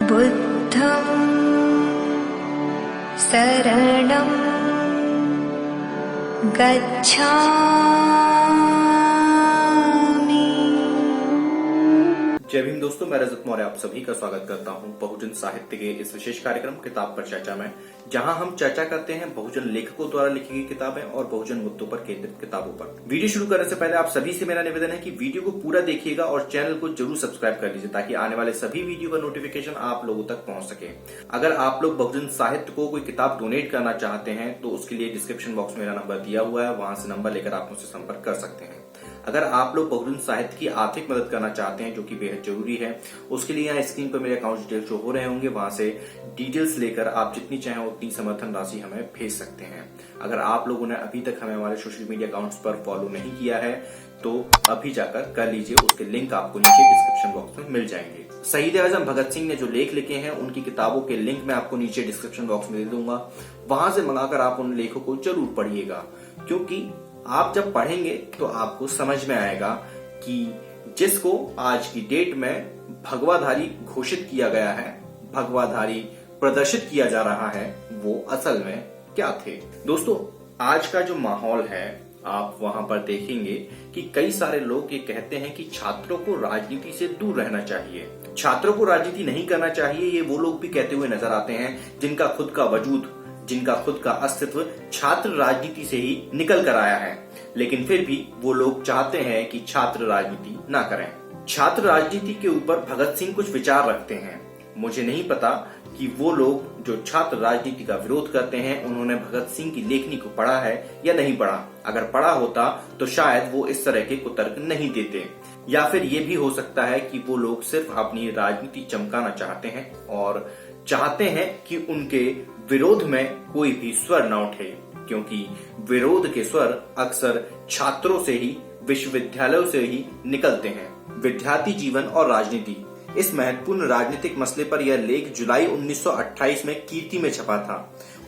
बुद्धं शरणं गच्छामि। जय भीम दोस्तों, मैं रजत मौर्य आप सभी का स्वागत करता हूं बहुजन साहित्य के इस विशेष कार्यक्रम किताब पर चर्चा में, जहां हम चर्चा करते हैं बहुजन लेखकों द्वारा लिखी गई किताबें और बहुजन मुद्दों पर केंद्रित किताबों पर। वीडियो शुरू करने से पहले आप सभी से मेरा निवेदन है कि वीडियो को पूरा देखिएगा और चैनल को जरूर सब्सक्राइब कर लीजिए ताकि आने वाले सभी वीडियो का नोटिफिकेशन आप लोगों तक पहुंच सके। अगर आप लोग बहुजन साहित्य को कोई किताब डोनेट करना चाहते हैं तो उसके लिए डिस्क्रिप्शन बॉक्स में मेरा नंबर दिया हुआ है, वहां से नंबर लेकर आप मुझसे संपर्क कर सकते हैं। अगर आप लोग बहुजन साहित्य की आर्थिक मदद करना चाहते हैं, जो कि बेहद जरूरी है, उसके लिए यहाँ स्क्रीन पर मेरे अकाउंट डिटेल्स शो हो रहे होंगे, वहां से डिटेल्स लेकर आप जितनी चाहें उतनी समर्थन राशि हमें भेज सकते हैं। अगर आप लोगों ने अभी तक हमें हमारे सोशल मीडिया अकाउंट्स पर फॉलो नहीं किया है तो अभी जाकर कर लीजिए, उसके लिंक आपको नीचे डिस्क्रिप्शन बॉक्स में मिल जाएंगे। शहीद आजम भगत सिंह ने जो लेख लिखे हैं उनकी किताबों के लिंक मैं आपको नीचे डिस्क्रिप्शन बॉक्स में दे दूंगा, वहां से मंगाकर आप उन लेखों को जरूर पढ़िएगा, क्योंकि आप जब पढ़ेंगे तो आपको समझ में आएगा कि जिसको आज की डेट में भगवाधारी घोषित किया गया है, भगवाधारी प्रदर्शित किया जा रहा है, वो असल में क्या थे। दोस्तों, आज का जो माहौल है आप वहां पर देखेंगे कि कई सारे लोग ये कहते हैं कि छात्रों को राजनीति से दूर रहना चाहिए, छात्रों को राजनीति नहीं करना चाहिए। ये वो लोग भी कहते हुए नजर आते हैं जिनका खुद का वजूद, जिनका खुद का अस्तित्व छात्र राजनीति से ही निकल कर आया है, लेकिन फिर भी वो लोग चाहते हैं कि छात्र राजनीति ना करें। छात्र राजनीति के ऊपर भगत सिंह कुछ विचार रखते हैं। मुझे नहीं पता कि वो लोग जो छात्र राजनीति का विरोध करते हैं उन्होंने भगत सिंह की लेखनी को पढ़ा है या नहीं पढ़ा। अगर पढ़ा होता तो शायद वो इस तरह के कुतर्क नहीं देते, या फिर ये भी हो सकता है कि वो लोग सिर्फ अपनी राजनीति चमकाना चाहते हैं और चाहते हैं कि उनके विरोध में कोई भी स्वर न उठे, क्योंकि विरोध के स्वर अक्सर छात्रों से ही, विश्वविद्यालयों से ही निकलते हैं। विद्यार्थी जीवन और राजनीति, इस महत्वपूर्ण राजनीतिक मसले पर यह लेख जुलाई 1928 में कीर्ति में छपा था।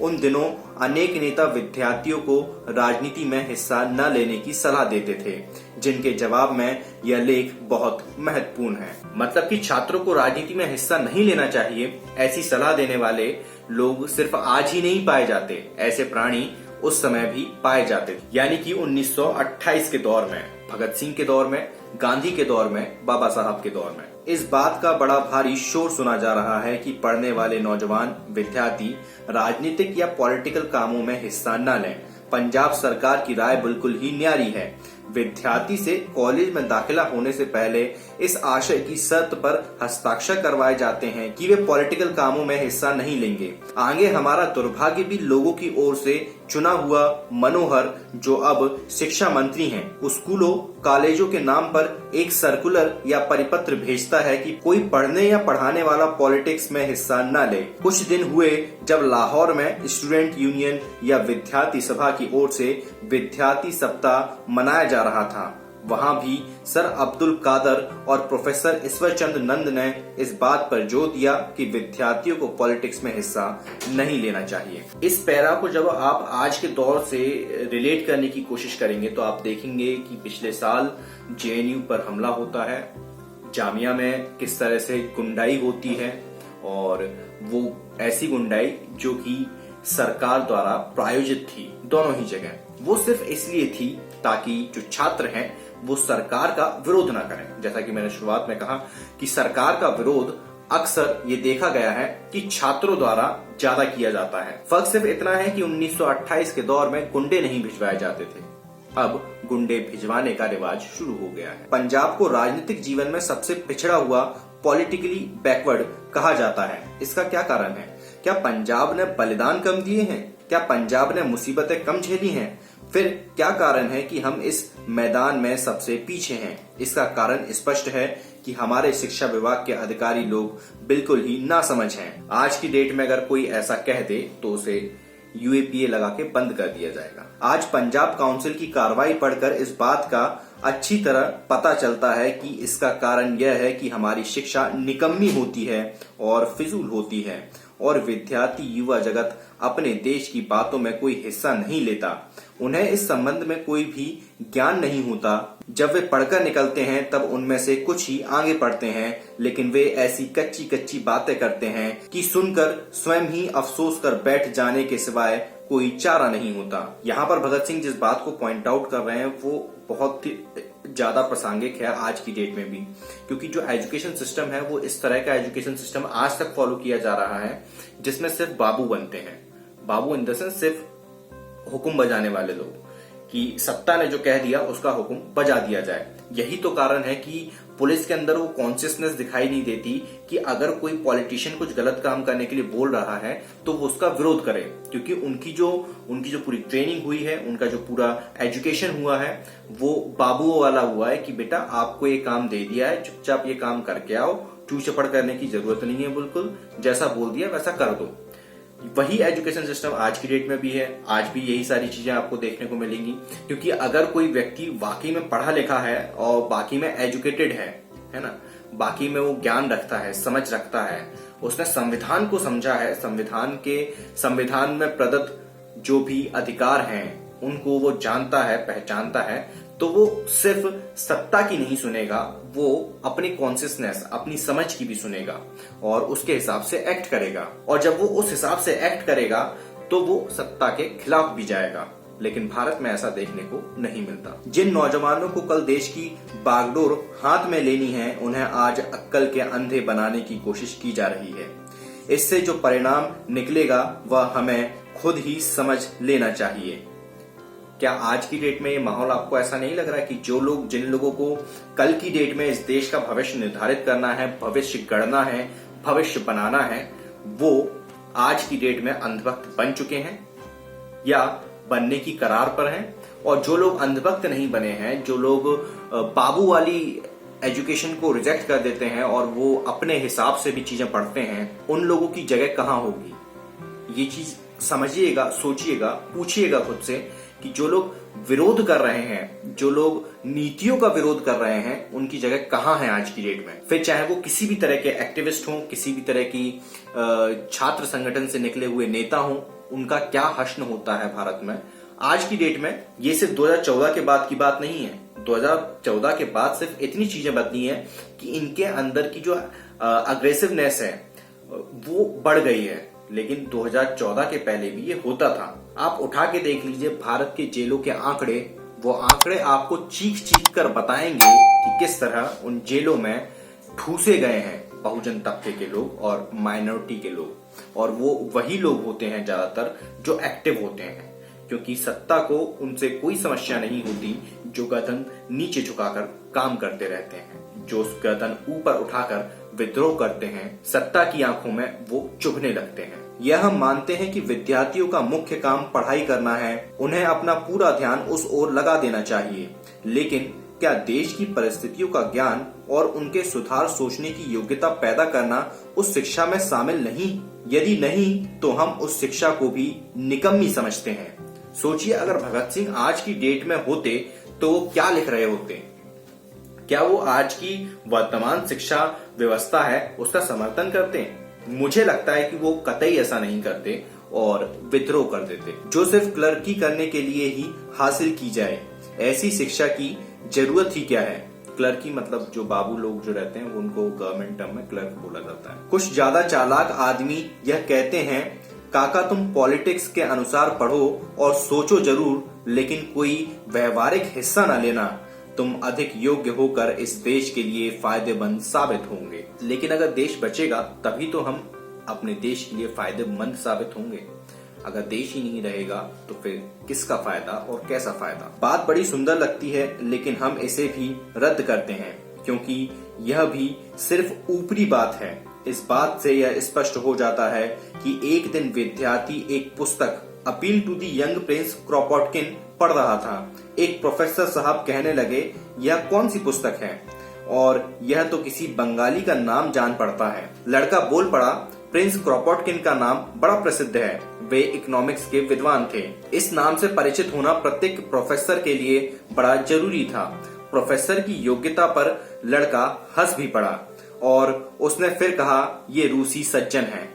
उन दिनों अनेक नेता विद्यार्थियों को राजनीति में हिस्सा न लेने की सलाह देते थे, जिनके जवाब में यह लेख बहुत महत्वपूर्ण है। मतलब कि छात्रों को राजनीति में हिस्सा नहीं लेना चाहिए, ऐसी सलाह देने वाले लोग सिर्फ आज ही नहीं पाए जाते, ऐसे प्राणी उस समय भी पाए जाते थे। यानी कि 1928 के दौर में, भगत सिंह के दौर में, गांधी के दौर में, बाबा साहब के दौर में इस बात का बड़ा भारी शोर सुना जा रहा है कि पढ़ने वाले नौजवान विद्यार्थी राजनीतिक या पॉलिटिकल कामों में हिस्सा न लें। पंजाब सरकार की राय बिल्कुल ही न्यारी है। विद्यार्थी से कॉलेज में दाखिला होने से पहले इस आशय की शर्त पर हस्ताक्षर करवाए जाते हैं कि वे पॉलिटिकल कामों में हिस्सा नहीं लेंगे। आगे हमारा दुर्भाग्य भी लोगों की ओर से चुना हुआ मनोहर, जो अब शिक्षा मंत्री हैं, स्कूलों कॉलेजों के नाम पर एक सर्कुलर या परिपत्र भेजता है कि कोई पढ़ने या पढ़ाने वाला पॉलिटिक्स में हिस्सा न ले। कुछ दिन हुए जब लाहौर में स्टूडेंट यूनियन या विद्यार्थी सभा की ओर से विद्यार्थी सप्ताह मनाया जा रहा था। वहां भी सर अब्दुल कादर और प्रोफेसर ईश्वरचंद नंद ने इस बात पर जोर दिया कि विद्यार्थियों को पॉलिटिक्स में हिस्सा नहीं लेना चाहिए। इस पैरा को जब आप आज के दौर से रिलेट करने की कोशिश करेंगे तो आप देखेंगे कि पिछले साल जेएनयू पर हमला होता है, जामिया में किस तरह से गुंडाई होती है, और वो ऐसी गुंडाई जो कि सरकार द्वारा प्रायोजित थी। दोनों ही जगह वो सिर्फ इसलिए थी ताकि जो छात्र हैं वो सरकार का विरोध ना करें। जैसा कि मैंने शुरुआत में कहा कि सरकार का विरोध अक्सर ये देखा गया है कि छात्रों द्वारा ज्यादा किया जाता है। फर्क सिर्फ इतना है कि 1928 के दौर में गुंडे नहीं भिजवाए जाते थे, अब गुंडे भिजवाने का रिवाज शुरू हो गया है। पंजाब को राजनीतिक जीवन में सबसे पिछड़ा हुआ, पॉलिटिकली बैकवर्ड कहा जाता है। इसका क्या कारण है? क्या पंजाब ने बलिदान कम दिए हैं? क्या पंजाब ने मुसीबतें कम झेली हैं? फिर क्या कारण है कि हम इस मैदान में सबसे पीछे हैं? इसका कारण स्पष्ट है कि हमारे शिक्षा विभाग के अधिकारी लोग बिल्कुल ही नासमझ हैं। आज की डेट में अगर कोई ऐसा कह दे तो उसे यूएपीए लगा के बंद कर दिया जाएगा। आज पंजाब काउंसिल की कार्रवाई पढ़कर इस बात का अच्छी तरह पता चलता है कि इसका कारण यह है कि हमारी शिक्षा निकम्मी होती है और फिजूल होती है, और विद्यार्थी युवा जगत अपने देश की बातों में कोई हिस्सा नहीं लेता। उन्हें इस संबंध में कोई भी ज्ञान नहीं होता। जब वे पढ़कर निकलते हैं तब उनमें से कुछ ही आगे पढ़ते हैं, लेकिन वे ऐसी कच्ची कच्ची बातें करते हैं कि सुनकर स्वयं ही अफसोस कर बैठ जाने के सिवाय कोई चारा नहीं होता। यहाँ पर भगत सिंह जिस बात को पॉइंट आउट कर रहे हैं वो बहुत ही ज्यादा प्रासंगिक है आज की डेट में भी, क्योंकि जो एजुकेशन सिस्टम है वो इस तरह का एजुकेशन सिस्टम आज तक फॉलो किया जा रहा है जिसमें सिर्फ बाबू बनते हैं। बाबू इन द सेंस सिर्फ हुक्म बजाने वाले लोग, कि सत्ता ने जो कह दिया उसका हुक्म बजा दिया जाए। यही तो कारण है कि पुलिस के अंदर वो कॉन्शियसनेस दिखाई नहीं देती कि अगर कोई पॉलिटिशियन कुछ गलत काम करने के लिए बोल रहा है तो वो उसका विरोध करे, क्योंकि उनकी जो पूरी ट्रेनिंग हुई है, उनका जो पूरा एजुकेशन हुआ है वो बाबुओं वाला हुआ है कि बेटा आपको ये काम दे दिया है, चुपचाप ये काम करके आओ, चू चपड़ करने की जरूरत नहीं है, बिल्कुल जैसा बोल दिया वैसा कर दो। वही एजुकेशन सिस्टम आज की डेट में भी है। आज भी यही सारी चीजें आपको देखने को मिलेंगी, क्योंकि अगर कोई व्यक्ति वाकई में पढ़ा लिखा है और बाकी में एजुकेटेड है ना, बाकी में वो ज्ञान रखता है, समझ रखता है, उसने संविधान को समझा है, संविधान में प्रदत्त जो भी अधिकार हैं उनको वो जानता है, पहचानता है, तो वो सिर्फ सत्ता की नहीं सुनेगा, वो अपनी कॉन्शियसनेस, अपनी समझ की भी सुनेगा और उसके हिसाब से एक्ट करेगा। और जब वो उस हिसाब से एक्ट करेगा तो वो सत्ता के खिलाफ भी जाएगा। लेकिन भारत में ऐसा देखने को नहीं मिलता। जिन नौजवानों को कल देश की बागडोर हाथ में लेनी है, उन्हें आज अक्कल के अंधे बनाने की कोशिश की जा रही है। इससे जो परिणाम निकलेगा वह हमें खुद ही समझ लेना चाहिए। क्या आज की डेट में ये माहौल आपको ऐसा नहीं लग रहा है कि जिन लोगों को कल की डेट में इस देश का भविष्य निर्धारित करना है, भविष्य गढ़ना है, भविष्य बनाना है, वो आज की डेट में अंधभक्त बन चुके हैं या बनने की कगार पर हैं? और जो लोग अंधभक्त नहीं बने हैं, जो लोग बाबू वाली एजुकेशन को रिजेक्ट कर देते हैं और वो अपने हिसाब से भी चीजें पढ़ते हैं, उन लोगों की जगह कहां होगी? ये चीज समझिएगा, सोचिएगा, पूछिएगा खुद से कि जो लोग विरोध कर रहे हैं, जो लोग नीतियों का विरोध कर रहे हैं, उनकी जगह कहां है आज की डेट में? फिर चाहे वो किसी भी तरह के एक्टिविस्ट हों, किसी भी तरह की छात्र संगठन से निकले हुए नेता हों, उनका क्या हश्न होता है भारत में आज की डेट में। ये सिर्फ 2014 के बाद की बात नहीं है। 2014 के बाद सिर्फ इतनी चीजें बदली हैं कि इनके अंदर की जो अग्रेसिवनेस है वो बढ़ गई है, लेकिन 2014 के पहले भी ये होता था। आप उठा के देख लीजिए भारत के जेलों के आंकड़े, वो आंकड़े आपको चीख चीख कर बताएंगे कि किस तरह उन जेलों में ठूसे गए हैं बहुजन तबके के लोग और माइनॉरिटी के लोग। और वो वही लोग होते हैं ज्यादातर जो एक्टिव होते हैं, क्योंकि सत्ता को उनसे कोई समस्या नहीं होती, जो गर्दन नीचे झुकाकर काम करते रहते हैं, जो गर्दन ऊपर उठाकर विद्रोह करते हैं, सत्ता की आंखों में वो चुभने लगते हैं। यह हम मानते हैं कि विद्यार्थियों का मुख्य काम पढ़ाई करना है, उन्हें अपना पूरा ध्यान उस ओर लगा देना चाहिए। लेकिन क्या देश की परिस्थितियों का ज्ञान और उनके सुधार सोचने की योग्यता पैदा करना उस शिक्षा में शामिल नहीं? यदि नहीं तो हम उस शिक्षा को भी निकम्मी समझते हैं। सोचिए, अगर भगत सिंह आज की डेट में होते तो वो क्या लिख रहे होते? क्या वो आज की वर्तमान शिक्षा व्यवस्था है उसका समर्थन करते? मुझे लगता है कि वो कतई ऐसा नहीं करते और विद्रोह कर देते, जो सिर्फ क्लर्की करने के लिए ही हासिल की जाए। ऐसी शिक्षा की जरूरत ही क्या है? क्लर्की मतलब जो बाबू लोग जो रहते हैं उनको गवर्नमेंट टर्म में क्लर्क बोला जाता है। कुछ ज्यादा चालाक आदमी यह कहते हैं, काका तुम पॉलिटिक्स के अनुसार पढ़ो और सोचो जरूर, लेकिन कोई व्यवहारिक हिस्सा न लेना, तुम अधिक योग्य होकर इस देश के लिए फायदेमंद साबित होंगे। लेकिन अगर देश बचेगा तभी तो हम अपने देश के लिए फायदेमंद साबित होंगे। अगर देश ही नहीं रहेगा तो फिर किसका फायदा और कैसा फायदा? बात बड़ी सुंदर लगती है, लेकिन हम इसे भी रद्द करते हैं, क्योंकि यह भी सिर्फ ऊपरी बात है। इस बात से यह स्पष्ट हो जाता है कि एक दिन विद्यार्थी एक पुस्तक appeal to the young prince Kropotkin पढ़ रहा था। एक प्रोफेसर साहब कहने लगे, यह कौन सी पुस्तक है? और यह तो किसी बंगाली का नाम जान पड़ता है। लड़का बोल पड़ा, प्रिंस क्रॉपोटकिन का नाम बड़ा प्रसिद्ध है, वे इकोनॉमिक्स के विद्वान थे। इस नाम से परिचित होना प्रत्येक प्रोफेसर के लिए बड़ा जरूरी था। प्रोफेसर की योग्यता पर लड़का हंस भी पड़ा और उसने फिर कहा, ये रूसी सज्जन है।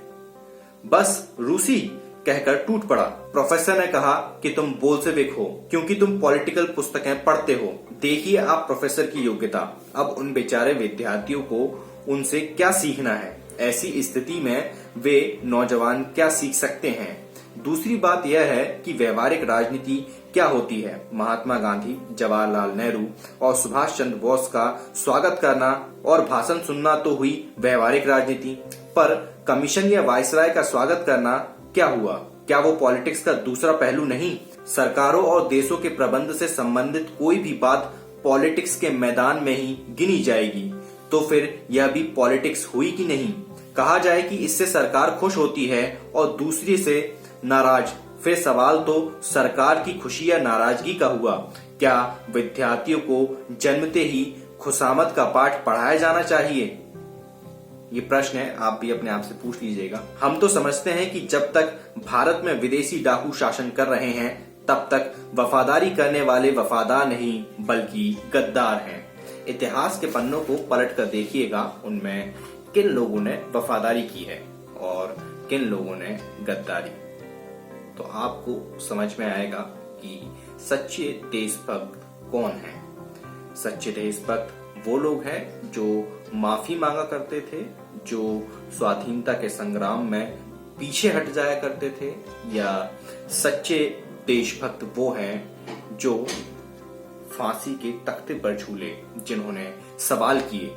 बस रूसी, कहकर टूट पड़ा। प्रोफेसर ने कहा कि तुम बोल्शेविक हो क्योंकि तुम पॉलिटिकल पुस्तकें पढ़ते हो। देखिए आप प्रोफेसर की योग्यता। अब उन बेचारे विद्यार्थियों को उनसे क्या सीखना है? ऐसी स्थिति में वे नौजवान क्या सीख सकते हैं? दूसरी बात यह है कि व्यवहारिक राजनीति क्या होती है। महात्मा गांधी, जवाहरलाल नेहरू और सुभाष चंद्र बोस का स्वागत करना और भाषण सुनना तो हुई व्यवहारिक राजनीति, पर कमीशन या वायसराय का स्वागत करना क्या हुआ? क्या वो पॉलिटिक्स का दूसरा पहलू नहीं? सरकारों और देशों के प्रबंध से संबंधित कोई भी बात पॉलिटिक्स के मैदान में ही गिनी जाएगी, तो फिर यह भी पॉलिटिक्स हुई कि नहीं? कहा जाए कि इससे सरकार खुश होती है और दूसरी से नाराज, फिर सवाल तो सरकार की खुशी या नाराजगी का हुआ। क्या विद्यार्थियों को जन्मते ही खुशामद का पाठ पढ़ाया जाना चाहिए? ये प्रश्न है, आप भी अपने आप से पूछ लीजिएगा। हम तो समझते हैं कि जब तक भारत में विदेशी डाकू शासन कर रहे हैं तब तक वफादारी करने वाले वफादार नहीं बल्कि गद्दार हैं। इतिहास के पन्नों को पलट कर देखिएगा, उनमें किन लोगों ने वफादारी की है और किन लोगों ने गद्दारी, तो आपको समझ में आएगा कि सच्चे देशभक्त कौन हैं। सच्चे देशभक्त वो लोग हैं जो माफी मांगा करते थे, जो स्वाधीनता के संग्राम में पीछे हट जाया करते थे, या सच्चे देशभक्त वो हैं जो फांसी के तख्ते पर झूले, जिन्होंने सवाल किए,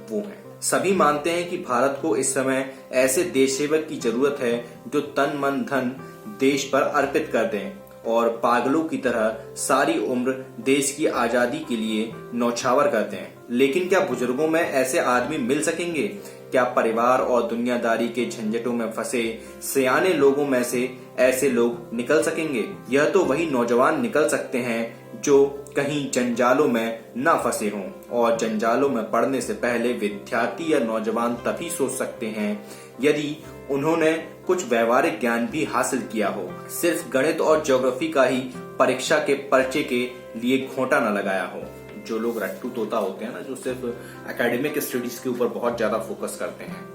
वो हैं। सभी मानते हैं कि भारत को इस समय ऐसे देश सेवक की जरूरत है जो तन मन धन देश पर अर्पित कर दें और पागलों की तरह सारी उम्र देश की आजादी के लिए न्यौछावर करते हैं। लेकिन क्या बुजुर्गों में ऐसे आदमी मिल सकेंगे? क्या परिवार और दुनियादारी के झंझटों में फंसे सियाने लोगों में से ऐसे लोग निकल सकेंगे? यह तो वही नौजवान निकल सकते हैं जो कहीं जंजालों में न फंसे हों, और जंजालों में पड़ने से पहले विद्यार्थी या नौजवान तभी सोच सकते हैं यदि उन्होंने कुछ व्यवहारिक ज्ञान भी हासिल किया हो, सिर्फ गणित और ज्योग्राफी का ही परीक्षा के पर्चे के लिए घोंटा न लगाया हो। जो लोग रट्टू तोता होते हैं ना, जो सिर्फ एकेडमिक स्टडीज के ऊपर बहुत ज्यादा फोकस करते हैं,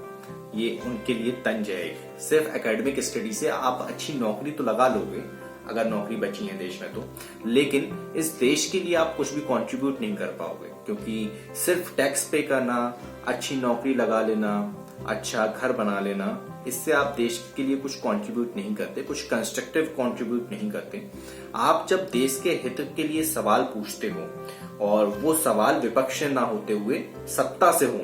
ये उनके लिए तंज है। सिर्फ एकेडमिक स्टडी से आप अच्छी नौकरी तो लगा लोगे अगर नौकरी बची है देश में तो, लेकिन इस देश के लिए आप कुछ भी कंट्रीब्यूट नहीं कर पाओगे, क्योंकि सिर्फ टैक्स पे करना, अच्छी नौकरी लगा लेना, अच्छा घर बना लेना, इससे आप देश के लिए कुछ कंट्रीब्यूट नहीं करते, कुछ कंस्ट्रक्टिव कंट्रीब्यूट नहीं करते। आप जब देश के हित के लिए सवाल पूछते हो और वो सवाल विपक्ष से ना होते हुए सत्ता से हो,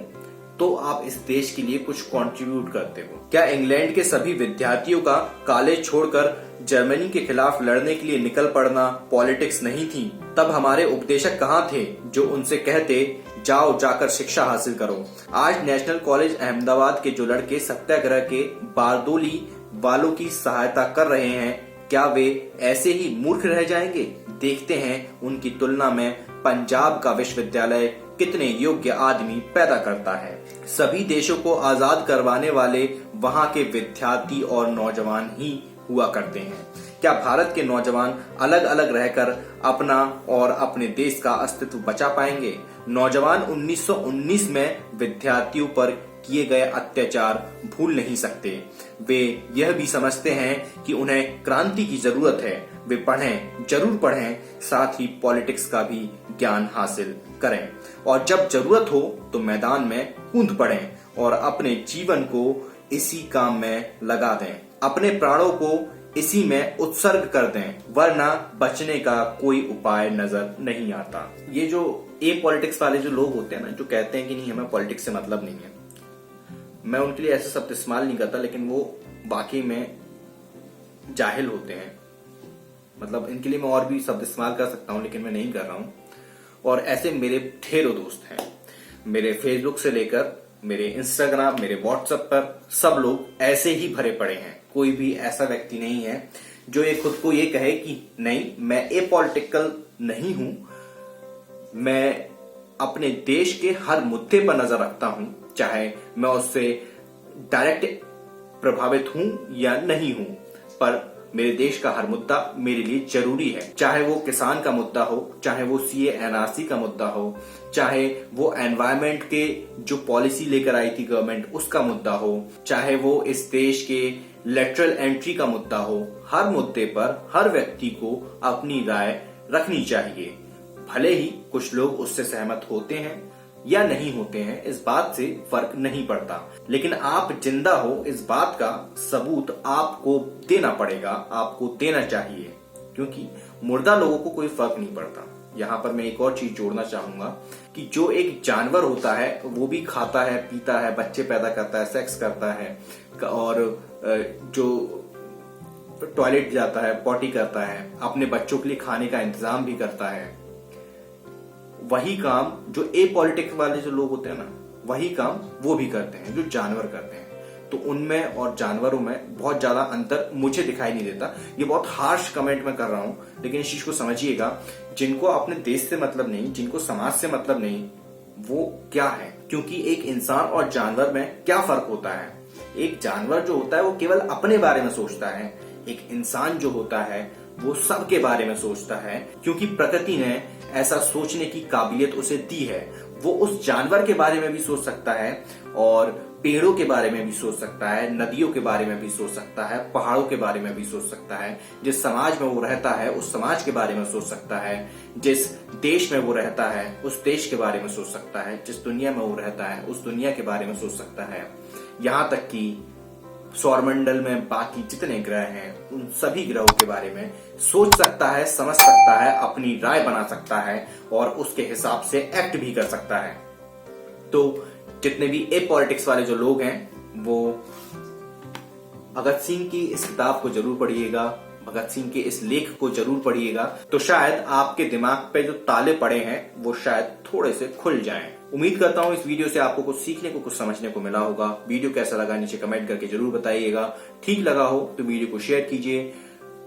तो आप इस देश के लिए कुछ कंट्रीब्यूट करते हो। क्या इंग्लैंड के सभी विद्यार्थियों का कॉलेज छोड़कर जर्मनी के खिलाफ लड़ने के लिए निकल पड़ना पॉलिटिक्स नहीं थी? तब हमारे उपदेशक कहाँ थे जो उनसे कहते जाओ जाकर शिक्षा हासिल करो? आज नेशनल कॉलेज अहमदाबाद के जो लड़के सत्याग्रह के बारदोली वालों की सहायता कर रहे हैं, क्या वे ऐसे ही मूर्ख रह जाएंगे? देखते हैं उनकी तुलना में पंजाब का विश्वविद्यालय कितने योग्य आदमी पैदा करता है। सभी देशों को आजाद करवाने वाले वहां के विद्यार्थी और नौजवान ही हुआ करते हैं। क्या भारत के नौजवान अलग अलग रहकर अपना और अपने देश का अस्तित्व बचा पाएंगे? नौजवान 1919 में विद्यार्थियों पर किए गए अत्याचार भूल नहीं सकते। वे यह भी समझते हैं कि उन्हें क्रांति की जरूरत है। वे पढ़ें, जरूर पढ़ें, साथ ही पॉलिटिक्स का भी ज्ञान हासिल करें, और जब जरूरत हो तो मैदान में कूद पड़ें और अपने जीवन को इसी काम में लगा दें, अपने प्राणों को इसी में उत्सर्ग कर दें, वरना बचने का कोई उपाय नजर नहीं आता। ये जो ए पॉलिटिक्स वाले जो लोग होते हैं ना, जो कहते हैं कि नहीं हमें पॉलिटिक्स से मतलब नहीं है, मैं उनके लिए ऐसे शब्द इस्तेमाल नहीं करता, लेकिन वो वाकई में जाहिल होते हैं। मतलब इनके लिए मैं और भी शब्द इस्तेमाल कर सकता हूं, लेकिन मैं नहीं कर रहा हूं। और ऐसे मेरे ढेरों दोस्त हैं, मेरे फेसबुक से लेकर मेरे इंस्टाग्राम, मेरे व्हाट्सएप पर सब लोग ऐसे ही भरे पड़े हैं। कोई भी ऐसा व्यक्ति नहीं है जो ये खुद को ये कहे कि नहीं मैं ए पॉलिटिकल नहीं हूं, मैं अपने देश के हर मुद्दे पर नजर रखता हूं, चाहे मैं उससे डायरेक्ट प्रभावित हूं या नहीं हूं, पर मेरे देश का हर मुद्दा मेरे लिए जरूरी है, चाहे वो किसान का मुद्दा हो, चाहे वो सीए एनआरसी का मुद्दा हो, चाहे वो एनवायरमेंट के जो पॉलिसी लेकर आई थी गवर्नमेंट उसका मुद्दा हो, चाहे वो इस देश के लेटरल एंट्री का मुद्दा हो। हर मुद्दे पर हर व्यक्ति को अपनी राय रखनी चाहिए। भले ही कुछ लोग उससे सहमत होते हैं या नहीं होते हैं, इस बात से फर्क नहीं पड़ता, लेकिन आप जिंदा हो इस बात का सबूत आपको देना पड़ेगा, आपको देना चाहिए, क्योंकि मुर्दा लोगों को कोई फर्क नहीं पड़ता। यहाँ पर मैं एक और चीज जोड़ना चाहूंगा कि जो एक जानवर होता है वो भी खाता है, पीता है, बच्चे पैदा करता है, सेक्स करता है और जो टॉयलेट जाता है, पॉटी करता है, अपने बच्चों के लिए खाने का इंतजाम भी करता है, वही काम जो ए पॉलिटिक्स वाले जो लोग होते हैं ना, वही काम वो भी करते हैं जो जानवर करते हैं। तो उनमें और जानवरों में बहुत ज्यादा अंतर मुझे दिखाई नहीं देता। ये बहुत हार्श कमेंट मैं कर रहा हूं, लेकिन इस चीज को समझिएगा, जिनको अपने देश से मतलब नहीं, जिनको समाज से मतलब नहीं, वो क्या है, क्योंकि एक इंसान और जानवर में क्या फर्क होता है। एक जानवर जो होता है वो केवल अपने बारे में सोचता है, एक इंसान जो होता है वो सबके बारे में सोचता है, क्योंकि प्रकृति ने ऐसा सोचने की काबिलियत उसे दी है। वो उस जानवर के बारे में भी सोच सकता है और पेड़ों के बारे में भी सोच सकता है, नदियों के बारे में भी सोच सकता है, पहाड़ों के बारे में भी सोच सकता है, जिस समाज में वो रहता है उस समाज के बारे में सोच सकता है, जिस देश में वो रहता है उस देश के बारे में सोच सकता है, जिस दुनिया में वो रहता है उस दुनिया के बारे में सोच सकता है। यहाँ तक कि सौरमंडल में बाकी जितने ग्रह हैं उन सभी ग्रहों के बारे में सोच सकता है, समझ सकता है, अपनी राय बना सकता है और उसके हिसाब से एक्ट भी कर सकता है। तो जितने भी ए पॉलिटिक्स वाले जो लोग हैं वो भगत सिंह की इस किताब को जरूर पढ़िएगा, भगत सिंह के इस लेख को जरूर पढ़िएगा, तो शायद आपके दिमाग पे जो ताले पड़े हैं वो शायद थोड़े से खुल जाएं। उम्मीद करता हूं इस वीडियो से आपको कुछ सीखने को, कुछ समझने को मिला होगा। वीडियो कैसा लगा नीचे कमेंट करके जरूर बताइएगा। ठीक लगा हो तो वीडियो को शेयर कीजिए,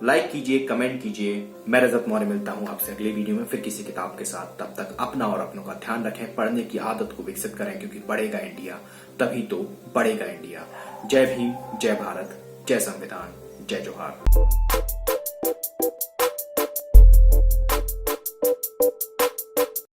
लाइक कीजिए, कमेंट कीजिए। मैं रजत मौर्य मिलता हूं आपसे अगले वीडियो में फिर किसी किताब के साथ। तब तक अपना और अपनों का ध्यान रखें, पढ़ने की आदत को विकसित करें, क्योंकि बढ़ेगा इंडिया तभी तो बढ़ेगा इंडिया। जय भीम, जय भारत, जय संविधान, जय जोहार।